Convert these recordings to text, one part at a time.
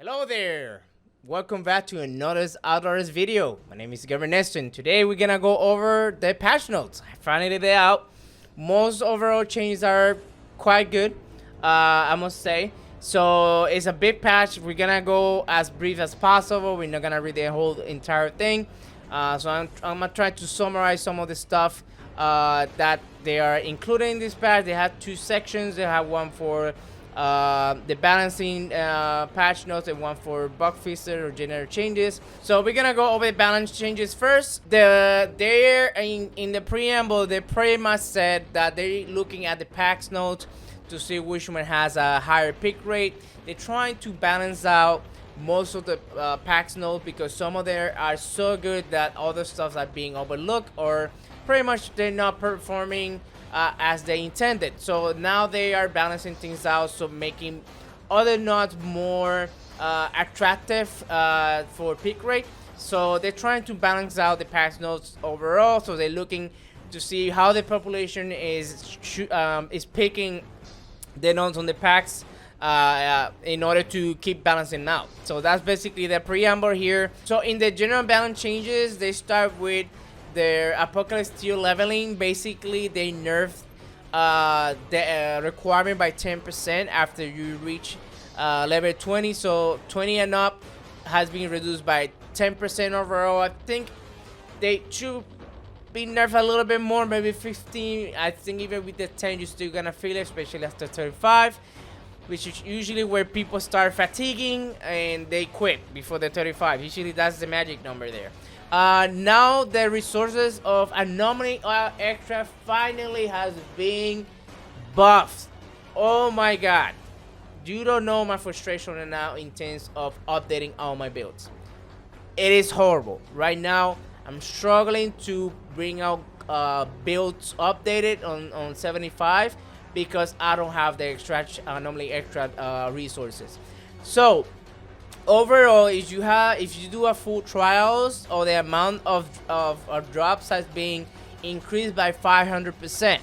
Hello there! Welcome back to another Outriders video. My name is GamerNesto and today we're gonna go over the patch notes. I finally did it out. Most overall changes are quite good, I must say. So it's a big patch. We're gonna go as brief as possible. We're not gonna read the whole entire thing. So I'm gonna try to summarize some of the stuff that they are including in this patch. They have two sections. They have one for the balancing patch notes and one for bug fixer or generator changes. So we're gonna go over the balance changes first. They're in the preamble, they pretty much said that they're looking at the patch notes to see which one has a higher pick rate. They're trying to balance out most of the patch notes because some of them are so good that other stuff are being overlooked, or pretty much they're not performing as they intended. So now they are balancing things out, so making other nodes more attractive for pick rate. So they're trying to balance out the patch nodes overall. So they're looking to see how the population is picking the nodes on the packs in order to keep balancing out. So that's basically the preamble here. So in the general balance changes, they start with their Apocalypse tier leveling. Basically, they nerfed the requirement by 10% after you reach level 20. So 20 and up has been reduced by 10% overall. I think they should be nerfed a little bit more, maybe 15. I think even with the 10, you're still gonna feel it, especially after 35, which is usually where people start fatiguing and they quit before the 35. Usually that's the magic number there. Now the resources of Anomaly Extra finally has been buffed. Oh my god. You don't know my frustration right now in terms of updating all my builds. It is horrible. Right now, I'm struggling to bring out builds updated on 75 because I don't have the extra Anomaly Extra resources. So overall, if you do a full trials, or the amount of drops has been increased by 500%.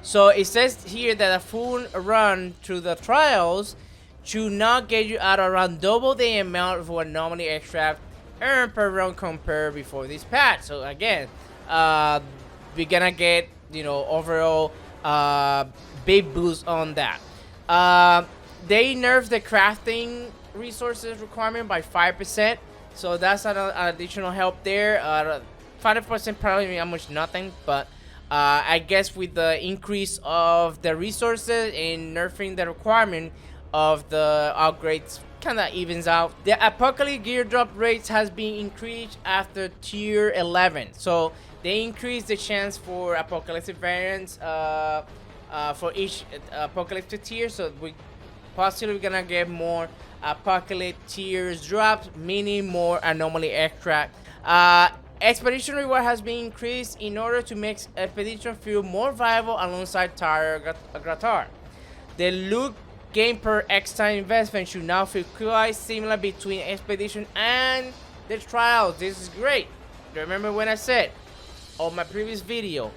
So it says here that a full run through the trials should not get you out around double the amount of anomaly extract earned per run compared before this patch. So again, we're gonna get, you know, overall big boost on that. They nerfed the crafting resources requirement by 5%, so that's an additional help there. 5% probably almost nothing, but I guess with the increase of the resources and nerfing the requirement of the upgrades, kind of evens out. The Apocalypse gear drop rates has been increased after tier 11, so they increased the chance for Apocalypse variants for each Apocalypse tier, so we possibly gonna get more Apocalypse tiers drops, meaning more anomaly extract. Expedition reward has been increased in order to make expedition feel more viable alongside Tyre Gratar. The loot gain per X time investment should now feel quite similar between expedition and the trials. This is great. Remember when I said on my previous video,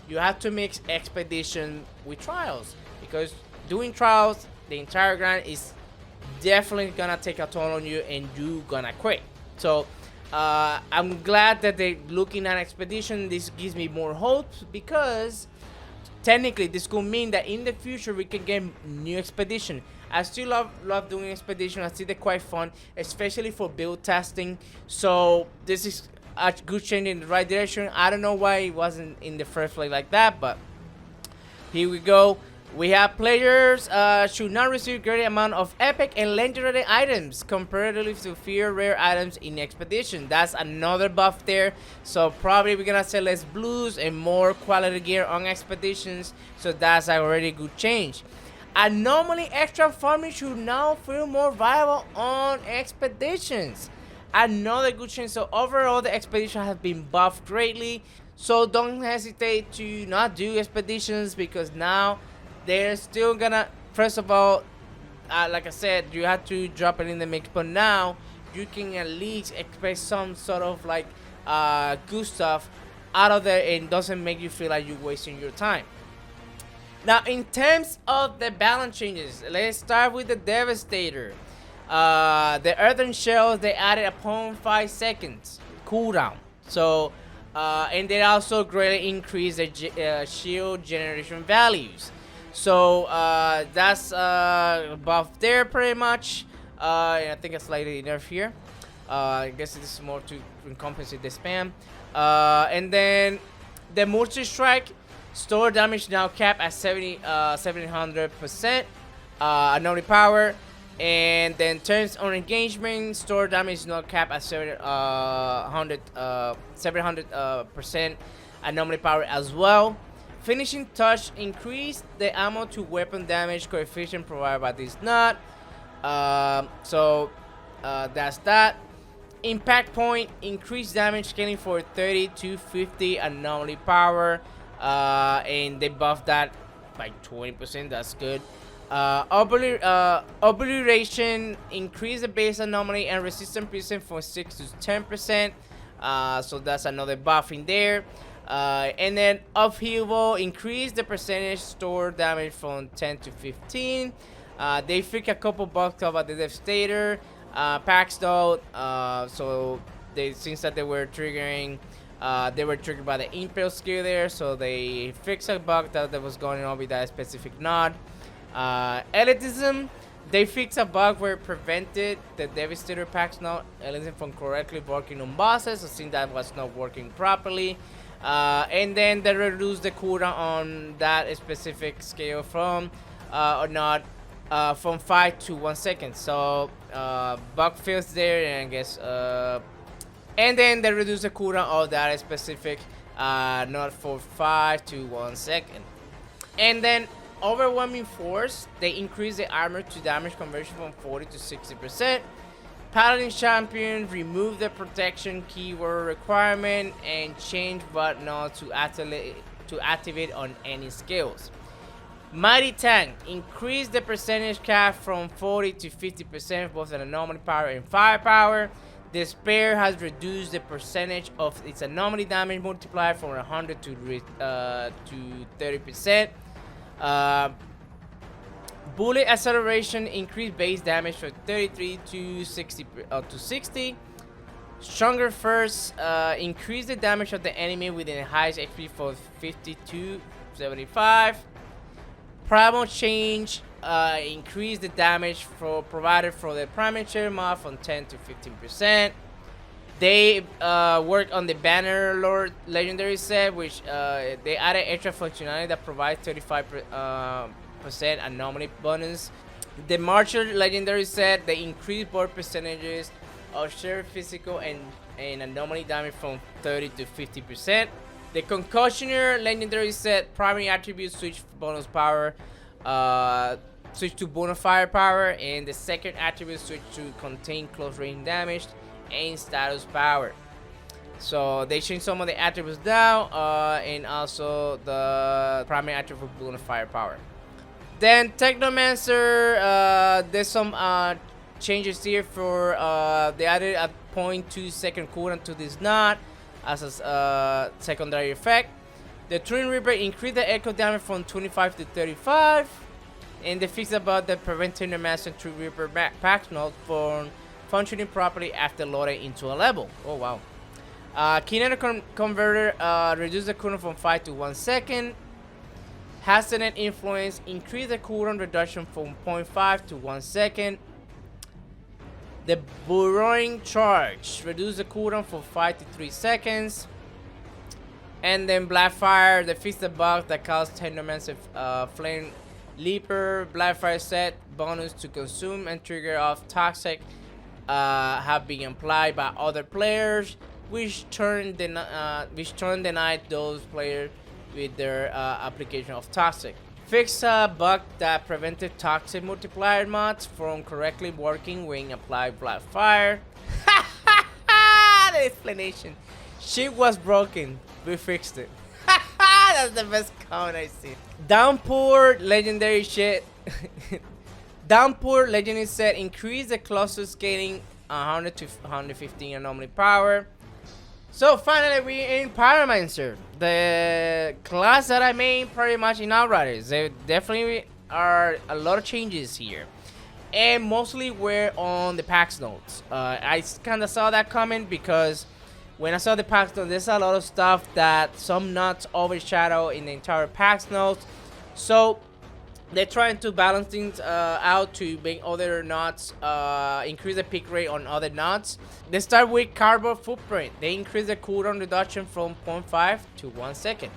you have to mix expedition with trials, because doing trials, the entire grind is definitely gonna take a toll on you and you gonna quit. So I'm glad that they're looking at expedition. This gives me more hope, because technically this could mean that in the future we can get new expedition. I still love doing expedition. I see they're quite fun, especially for build testing. So this is a good change in the right direction. I don't know why it wasn't in the first place like that, but here we go. We have players should not receive great amount of epic and legendary items comparatively to fewer rare items in expedition. That's another buff there. So probably we're gonna sell less blues and more quality gear on expeditions. So that's already a good change. Anomaly extra farming should now feel more viable on expeditions. Another good change. So overall, the expedition has been buffed greatly. So don't hesitate to not do expeditions, because now they're still gonna, first of all, like I said, you have to drop it in the mix, but now you can at least expect some sort of like good stuff out of there, and doesn't make you feel like you're wasting your time. Now in terms of the balance changes, let's start with the Devastator. The earthen shells, they added a 0.5 seconds cooldown. So, and they also greatly increased the shield generation values. So that's buff there pretty much. And I think it's slightly nerf here. I guess this is more to compensate the spam. And then the multi strike store damage now capped at 700%. Anomaly power. And then turns on engagement, store damage is not capped at 700% anomaly power as well. Finishing touch increased the ammo to weapon damage coefficient provided by this nut. So that's that. Impact point increased damage scaling for 30 to 50 anomaly power, and they buffed that by 20%. That's good. Obliteration increase the base anomaly and resistance percent from 6 to 10%. So that's another buff in there. And then upheaval increase the percentage store damage from 10 to 15. They fixed a couple bugs about the Devastator packs though. So since that they were triggered by the Impel skill there. So they fixed a bug that was going on with that specific node. Elitism, they fixed a bug where it prevented the Devastator packs not elitism from correctly working on bosses. So since that was not working properly, and then they reduced the cooldown on that specific scale from from 5 to 1 second. So bug fails there, and I guess and then they reduce the cooldown of that specific not for 5 to 1 second. And then overwhelming force, they increase the armor to damage conversion from 40 to 60%. Paladin champion remove the protection keyword requirement and change what not to activate on any skills. Mighty tank increase the percentage cap from 40 to 50% both in anomaly power and firepower. Despair has reduced the percentage of its anomaly damage multiplier from 100 to 30%. Bullet acceleration increased base damage from 33 to 60. Stronger first increase the damage of the enemy within the highest HP for 50 to 75. PreAmble change increase the damage provided for the Pyromancer mod from 10 to 15%. They work on the Banner Lord legendary set, which they added extra functionality that provides 35% anomaly bonus. The Marcher legendary set, they increase both percentages of shared physical and anomaly damage from 30 to 50%. The Concussioner legendary set, primary attribute switch bonus power, switch to bonus firepower, and the second attribute switch to contain close range damage and status power. So they changed some of the attributes down, and also the primary attribute bonus firepower. Then Technomancer, there's some changes here for they added a 0.2 second cooldown to this knot as a secondary effect. The Twin Reaper increased the echo damage from 25 to 35, and they fixed about the preventing the Master Twin Reaper pack node from functioning properly after loading into a level. Oh wow. Kinetic Converter reduced the cooldown from 5 to 1 second. Hastening Influence increased the cooldown reduction from 0.5 to 1 second. The Burrowing Charge reduced the cooldown from 5 to 3 seconds. And then Blackfire, they fixed the bug that caused Technomancer Flame Leaper Blackfire set bonus to consume and trigger off toxic have been applied by other players, which denied those players with their application of toxic. Fix a bug that prevented toxic multiplier mods from correctly working when applied Blackfire. The explanation. Shit was broken. We fixed it. That's the best comment I see. Downpour legendary shit. Downpour legendary set increase the cluster scaling 100 to 115 anomaly power. So finally we're in Pyromancer, the class that I made pretty much in Outriders. There definitely are a lot of changes here. and mostly were on the packs notes. I kind of saw that coming because when I saw the packs notes, there's a lot of stuff that some nuts overshadow in the entire packs notes. So they're trying to balance things out to make other nuts increase the pick rate on other nuts. They start with cardboard footprint. They increase the cooldown reduction from 0.5 to 1 second.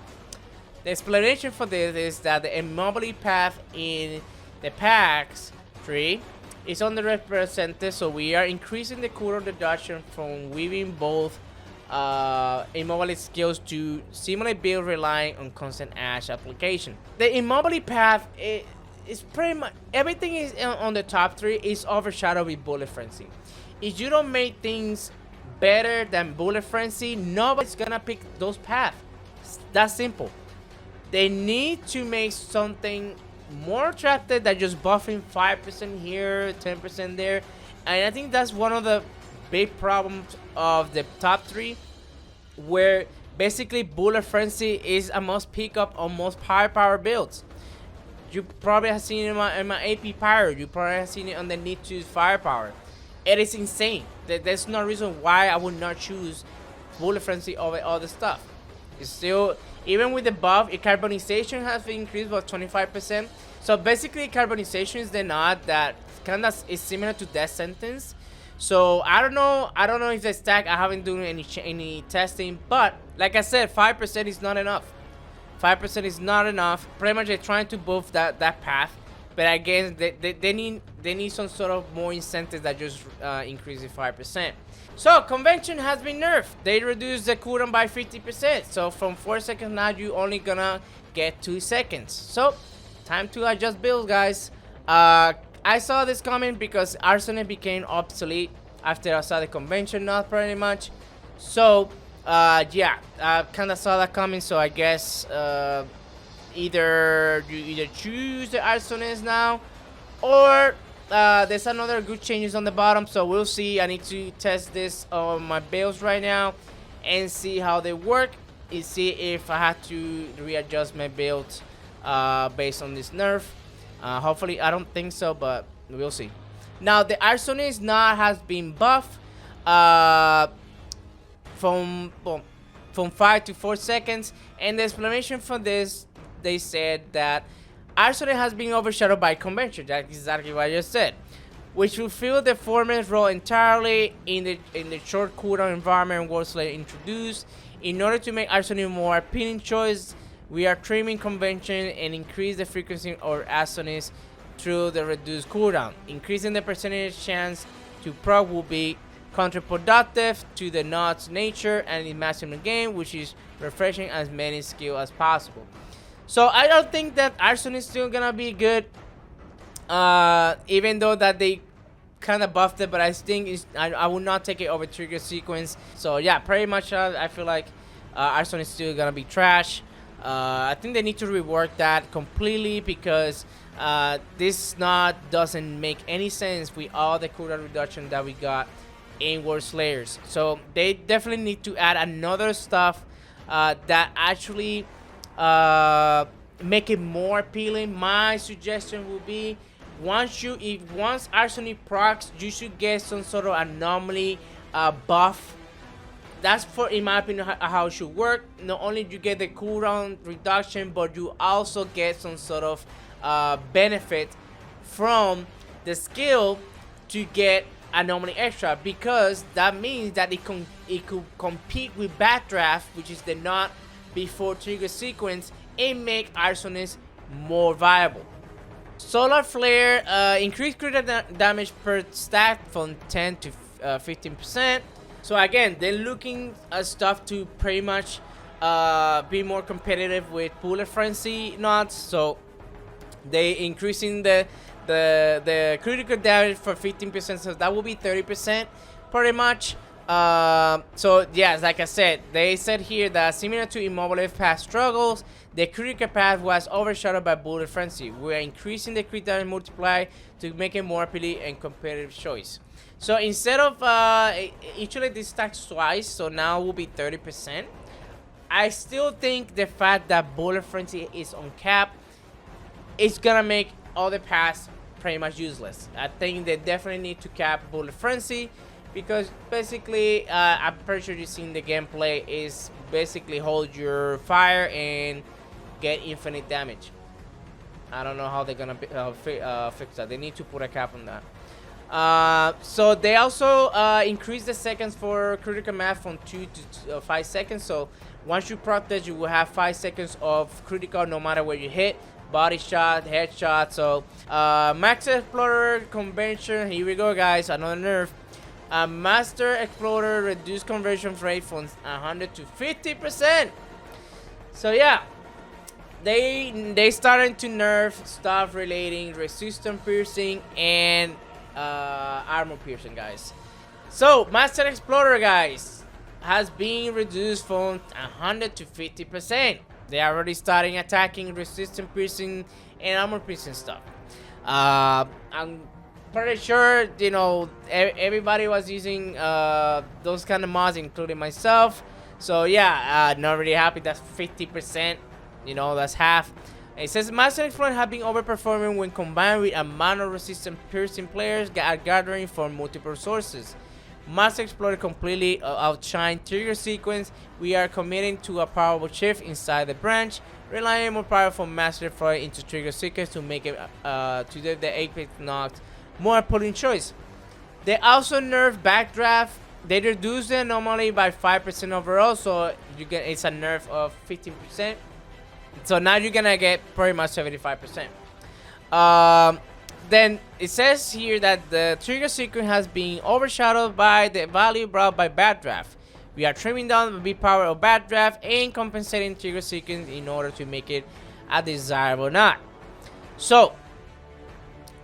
The explanation for this is that the anomaly path in the packs tree is underrepresented, so we are increasing the cooldown reduction from weaving both immobility skills to simulate build relying on constant ash application. The immobility path is pretty much everything is on the top 3 is overshadowed with bullet frenzy. If you don't make things better than bullet frenzy, nobody's gonna pick those paths. That's simple. They need to make something more attractive than just buffing 5% here, 10% there, and I think that's one of the big problems of the top 3, where basically bullet frenzy is a must pick up on most power builds. You probably have seen it in my AP pyro. You probably have seen it on the need to use firepower. It is insane. There's no reason why I would not choose bullet frenzy over other stuff. It's still, even with the buff, carbonization has been increased by 25%. So basically carbonization is the nod that kind of is similar to death sentence. So I don't know if the stack, I haven't done any testing, but like I said, 5% is not enough. 5% is not enough. Pretty much they're trying to buff that path, but again they need some sort of more incentives that just increase the 5%. So convention has been nerfed. They reduced the cooldown by 50%. So from 4 seconds now you only gonna get 2 seconds. So time to adjust builds, guys. I saw this coming because Arsenic became obsolete after I saw the convention, not pretty much. So yeah, I kind of saw that coming. So I guess either you choose the Arsonics now, or there's another good changes on the bottom. So we'll see. I need to test this on my builds right now and see how they work, and see if I have to readjust my build based on this nerf. Hopefully I don't think so, but we'll see. Now the Arsonics now has been buffed from 5 to 4 seconds, and the explanation for this, they said that Arsonic has been overshadowed by convention. That's exactly what I just said, which will fill the foreman's role entirely in the short cooldown environment Worldslayer introduced. In order to make Arsonic more appealing choice, we are trimming convention and increase the frequency of Arsonics through the reduced cooldown. Increasing the percentage chance to proc will be counterproductive to the nod's nature and in maximum game, which is refreshing as many skill as possible. So I don't think that Arsonic is still gonna be good, even though that they kind of buffed it, but I think I will not take it over trigger sequence. So yeah, pretty much I feel like Arsonic is still gonna be trash. I think they need to rework that completely, because this nod doesn't make any sense with all the cooldown reduction that we got in Worldslayers. So they definitely need to add another stuff that actually make it more appealing. My suggestion would be, once Arsonic procs, you should get some sort of anomaly buff. That's, for in my opinion, how it should work. Not only do you get the cooldown reduction, but you also get some sort of benefit from the skill to get anomaly extra, because that means that it could compete with Backdraft, which is the not before trigger sequence, and make Arsonics more viable. Solar Flare increased critical damage per stack from 10 to 15%. So again, they're looking at stuff to pretty much be more competitive with Bullet Frenzy nods. So they increasing the critical damage for 15%, so that will be 30% pretty much. So yeah, like I said, they said here that similar to Immobile past struggles, the critical path was overshadowed by Bullet Frenzy. We're increasing the crit damage multiply to make it more appealing and competitive choice. So instead of actually this stacks twice, so now will be 30%. I still think the fact that Bullet Frenzy is on cap, it's gonna make all the paths pretty much useless. I think they definitely need to cap Bullet Frenzy, because basically, I'm pretty sure you've seen the gameplay is basically hold your fire and get infinite damage. I don't know how they're gonna fix that. They need to put a cap on that. So they also increase the seconds for critical math from 2 to 5 seconds. So once you proc this, you will have 5 seconds of critical no matter where you hit. Body shot, headshot. So Max Explorer convention. Here we go, guys. Another nerf. Master Explorer reduced conversion rate from 100 to 50%. So yeah, they started to nerf stuff relating resistance piercing and armor piercing, guys. So Master Explorer, guys, has been reduced from 100 to 50%. They are already starting attacking resistance piercing and armor piercing stuff. I'm pretty sure, you know, everybody was using those kind of mods, including myself. So yeah, not really happy. That's 50%. You know, that's half. It says Master Explorer have been overperforming when combined with a mono resistant piercing players are gathering from multiple sources. Master Explorer completely outshined Trigger Sequence. We are committing to a powerful shift inside the branch, relying more powerful Master Explorer into Trigger Sequence to make it to the Apex Noct more appealing choice. They also nerf Backdraft. They reduced the anomaly by 5% overall, so you get it's a nerf of 15%. So now you're gonna get pretty much 75%. Then it says here that the trigger sequence has been overshadowed by the value brought by Backdraft. We are trimming down the big power of Backdraft and compensating trigger sequence in order to make it a desirable knot. So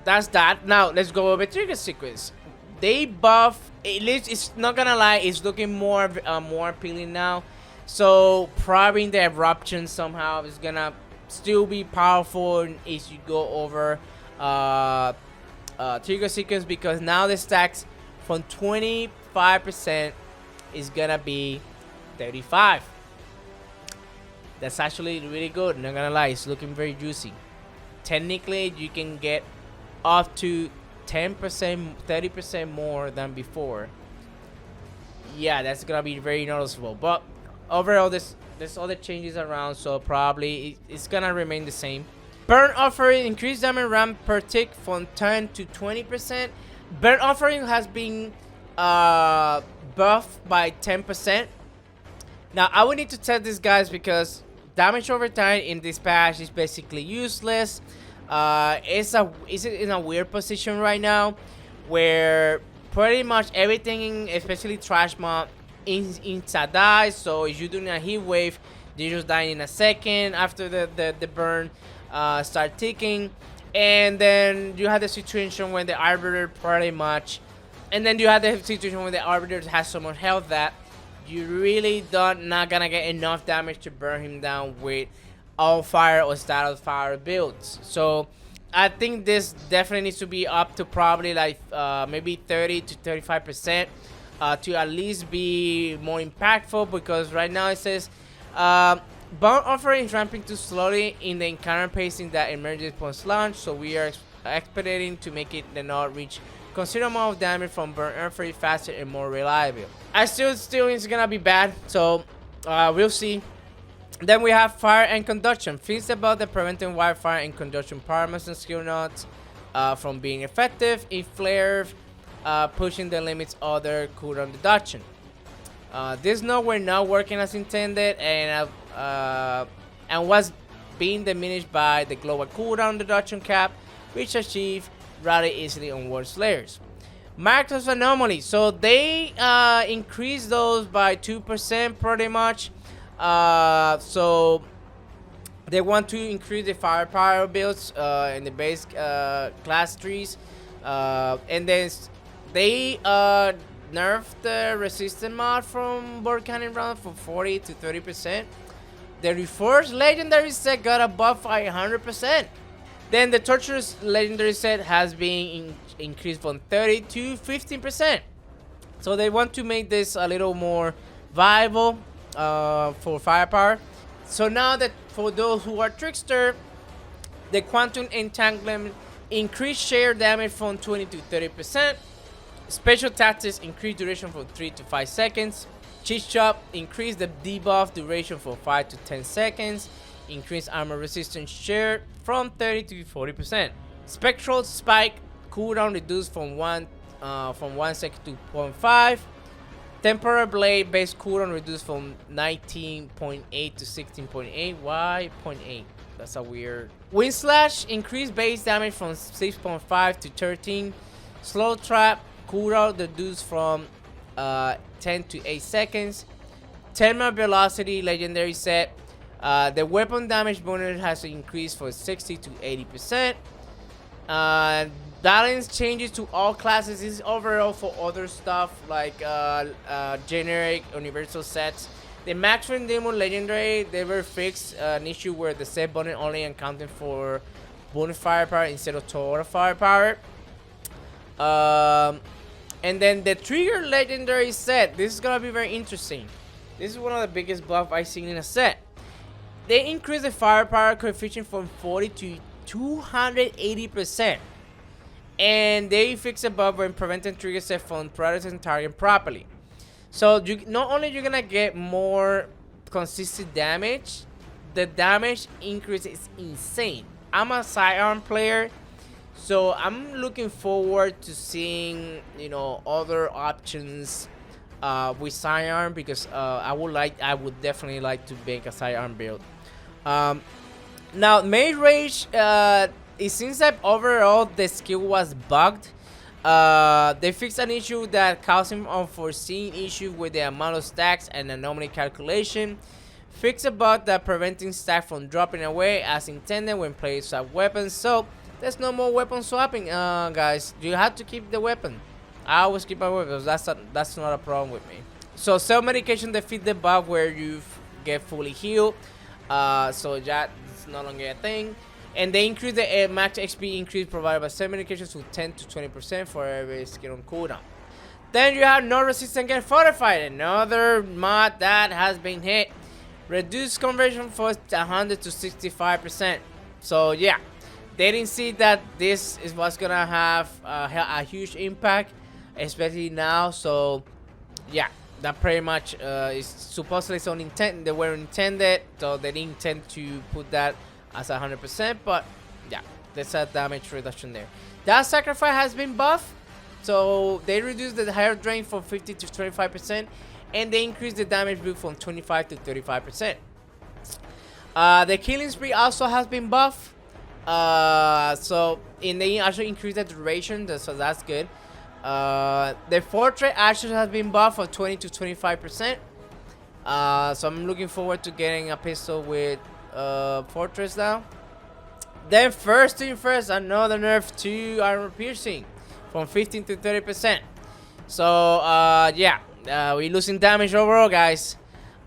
that's that. Now let's go over trigger sequence. They buff. It's not gonna lie. It's looking more appealing now. So probably the eruption somehow is gonna still be powerful as you go over trigger sequence, because now the stacks from 25% is gonna be 35. That's actually really good. Not gonna lie, it's looking very juicy. Technically, you can get up to 10%, 30% more than before. Yeah, that's gonna be very noticeable. But overall, there's other changes around, so probably it's gonna remain the same. Burn Offering increased damage ramp per tick from 10 to 20%. Burn Offering has been buffed by 10%. Now I would need to test this, guys, because damage over time in this patch is basically useless. It's in a weird position right now, where pretty much everything, especially trash mob, inside dies. So if you're doing a heat wave, they just die in a second after the burn start ticking. And then you have the situation when the Arbiter pretty much, and then you have the situation when the Arbiter has so much health that you really not gonna get enough damage to burn him down with all fire or style fire builds. So I think this definitely needs to be up to probably like maybe 30 to 35% to at least be more impactful, because right now it says Burn Offering is ramping too slowly in the encounter pacing that emerges post launch, so we are expediting to make it not reach considerable amount of damage from Burn Offering faster and more reliable. I still think it's gonna be bad, so we'll see. Then we have Fire and Conduction. Things about the preventing wildfire and conduction Pyromancer skill nodes from being effective in flare, pushing the limits of their cooldown deduction. This node were not working as intended, and was being diminished by the global cooldown deduction cap, which achieved rather easily on Worldslayers. Macros Anomaly. So they increased those by 2% pretty much. So they want to increase the firepower builds in the base class trees, and then they nerfed the resistant mod from Board Cannon Round from 40 to 30%. The Reforged Legendary set got a buff by 100%. Then the Torturous Legendary set has been increased from 30 to 15%. So they want to make this a little more viable for firepower. So now that for those who are Trickster, the Quantum Entanglement Increase share damage from 20 to 30%. Special tactics increase duration from 3 to 5 seconds. Cheat chop increase the debuff duration from 5 to 10 seconds. Increase armor resistance share from 30 to 40%. Spectral spike cooldown reduced from 1 second to 0.5. Temporary blade base cooldown reduced from 19.8 to 16.8. Why 0.8? That's a weird. Wind slash increased base damage from 6.5 to 13. Slow trap cooldown reduced from 10 to 8 seconds. Thermal velocity legendary set. The weapon damage bonus has increased from 60 to 80%. Balance changes to all classes. This is overall for other stuff like generic universal sets. The maximum demon legendary, they were fixed an issue where the set bonus only accounted for bonus firepower instead of total firepower. And then the trigger legendary set, this is gonna be very interesting. This is one of the biggest buff I've seen in a set. They increased the firepower coefficient from 40 to 280%. And they fix a bug when preventing trigger set from predating target properly. So you not only you're gonna get more consistent damage, the damage increase is insane. I'm a sidearm player, so I'm looking forward to seeing, you know, other options with sidearm, because I would definitely like to make a sidearm build. Now mage rage, it seems that overall the skill was bugged. They fixed an issue that caused an unforeseen issue with the amount of stacks and anomaly calculation. Fix a bug that preventing stack from dropping away as intended when players swap weapons. So there's no more weapon swapping, guys. You have to keep the weapon. I always keep my weapons. That's not a problem with me. So self medication defeat the bug where you get fully healed. So that's no longer a thing. And they increase the max XP increase provided by self medications to 10 to 20% for every skill on cooldown. Then you have no resistance get fortified, another mod that has been hit. Reduce conversion from 100 to 65%. So yeah, they didn't see that this is what's gonna have a huge impact, especially now. So yeah, that pretty much is supposedly so intent. They were intended, so they didn't intend to put that as 100%, but yeah, there's a damage reduction there. That sacrifice has been buffed, so they reduced the higher drain from 50 to 25%, and they increased the damage build from 25 to 35%. The killing spree also has been buffed, so they actually increased the duration, so that's good. The fortress actually has been buffed from 20 to 25%. So I'm looking forward to getting a pistol with fortress now. Then first thing first, another nerf to armor piercing from 15 to 30%. So yeah, we're losing damage overall, guys.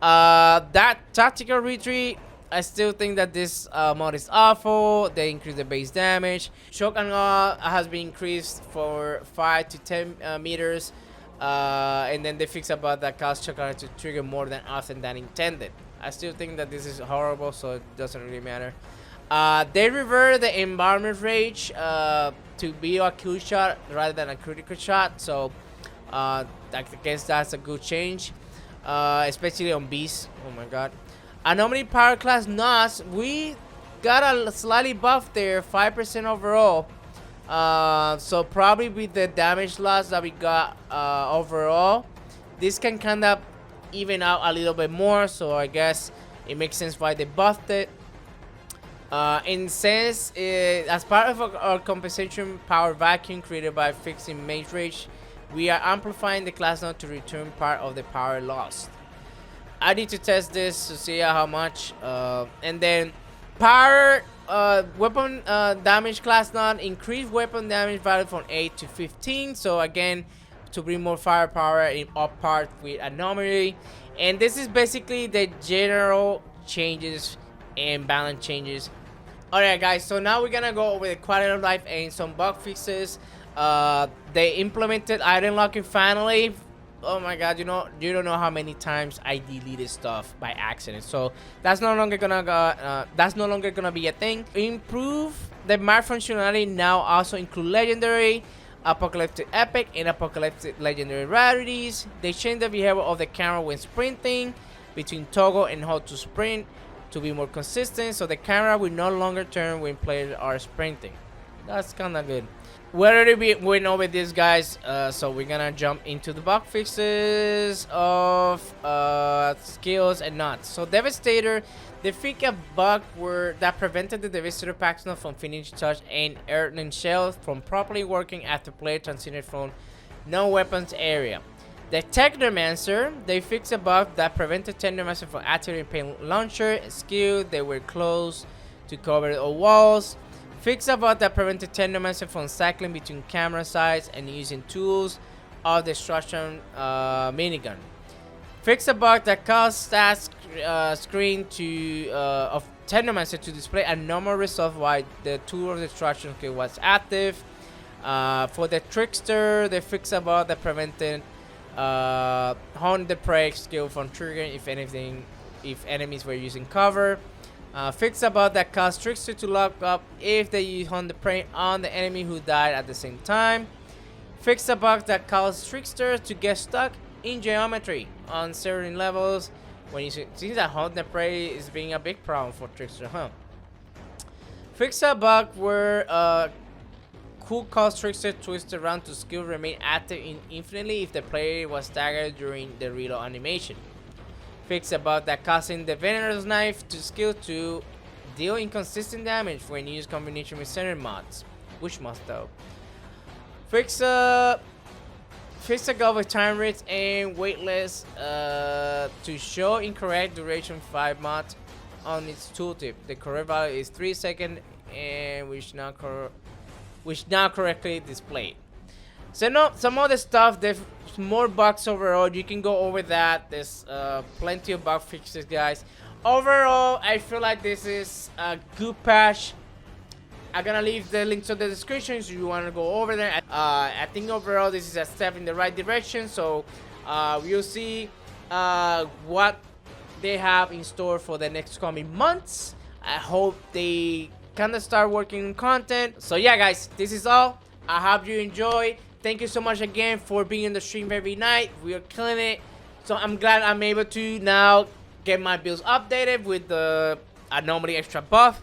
That tactical retreat, I still think that this mod is awful. They increase the base damage. Shock and awe has been increased for 5 to 10 meters. And then they fix about that cause shock and awe to trigger more than often than intended. I still think that this is horrible, so it doesn't really matter. They revert the environment rage to be a kill shot rather than a critical shot. So I guess that's a good change, especially on beasts. Oh my god. Anomaly power class NOS, we got a slightly buff there, 5% overall. So probably with the damage loss that we got overall, this can kind of even out a little bit more. So I guess it makes sense why they buffed it. In sense, as part of our compensation power vacuum created by fixing mage rage, we are amplifying the class now to return part of the power lost. I need to test this to see how much. And then power weapon damage class node, increase weapon damage value from 8 to 15. So again, to bring more firepower in up part with anomaly. And this is basically the general changes and balance changes. Alright guys, so now we're gonna go over the quality of life and some bug fixes. They implemented item locking finally. oh my god, you don't know how many times I deleted stuff by accident. So that's no longer gonna be a thing. Improve the map functionality now also include legendary, apocalyptic epic, and apocalyptic legendary rarities. They change the behavior of the camera when sprinting between toggle and hold to sprint to be more consistent, so the camera will no longer turn when players are sprinting. That's kind of good. We already went over this, guys, so we're gonna jump into the bug fixes of skills and nuts. So Devastator, they fixed a bug that prevented the Devastator Paxton from finishing touch and earthling shells from properly working after player transited from no weapons area. The Technomancer, they fixed a bug that prevented Technomancer from activating paint launcher skill. They were close to cover all walls. Fix a bug that prevented Technomancer from cycling between camera sides and using tools of destruction minigun. Fix a bug that caused stats screen of Technomancer to display a normal result while the tool of destruction skill was active. For the Trickster, they fix a bug that prevented Hunt the Prey skill from triggering if enemies were using cover. Fix a bug that caused Trickster to lock up if they use Hunt the Prey on the enemy who died at the same time. Fix a bug that caused Trickster to get stuck in geometry on certain levels. When you see that Hunt the Prey is being a big problem for Trickster, huh? Fix a bug where could cause Trickster twist around to skill remain active infinitely if the player was staggered during the reload animation. Fix a bug that causing the Venomous Knife to skill to deal inconsistent damage when used combination with center mods. Which mods though? Fix a bug with time rates and weightless to show incorrect duration 5 mods on its tooltip. The correct value is 3 seconds and which now correctly displayed. So no, some other stuff, there's more bugs overall. You can go over that. There's plenty of bug fixes, guys. Overall, I feel like this is a good patch. I'm gonna leave the links in the description if you want to go over there. I think overall this is a step in the right direction. So we'll see what they have in store for the next coming months. I hope they kind of start working on content. So yeah, guys, this is all. I hope you enjoy. Thank you so much again for being in the stream every night. We are killing it. So I'm glad I'm able to now get my builds updated with the anomaly extra buff.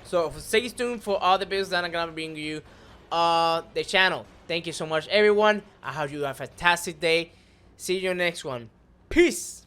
So stay tuned for all the builds that I'm gonna bring you on the channel. Thank you so much, everyone. I hope you have a fantastic day. See you in the next one. Peace.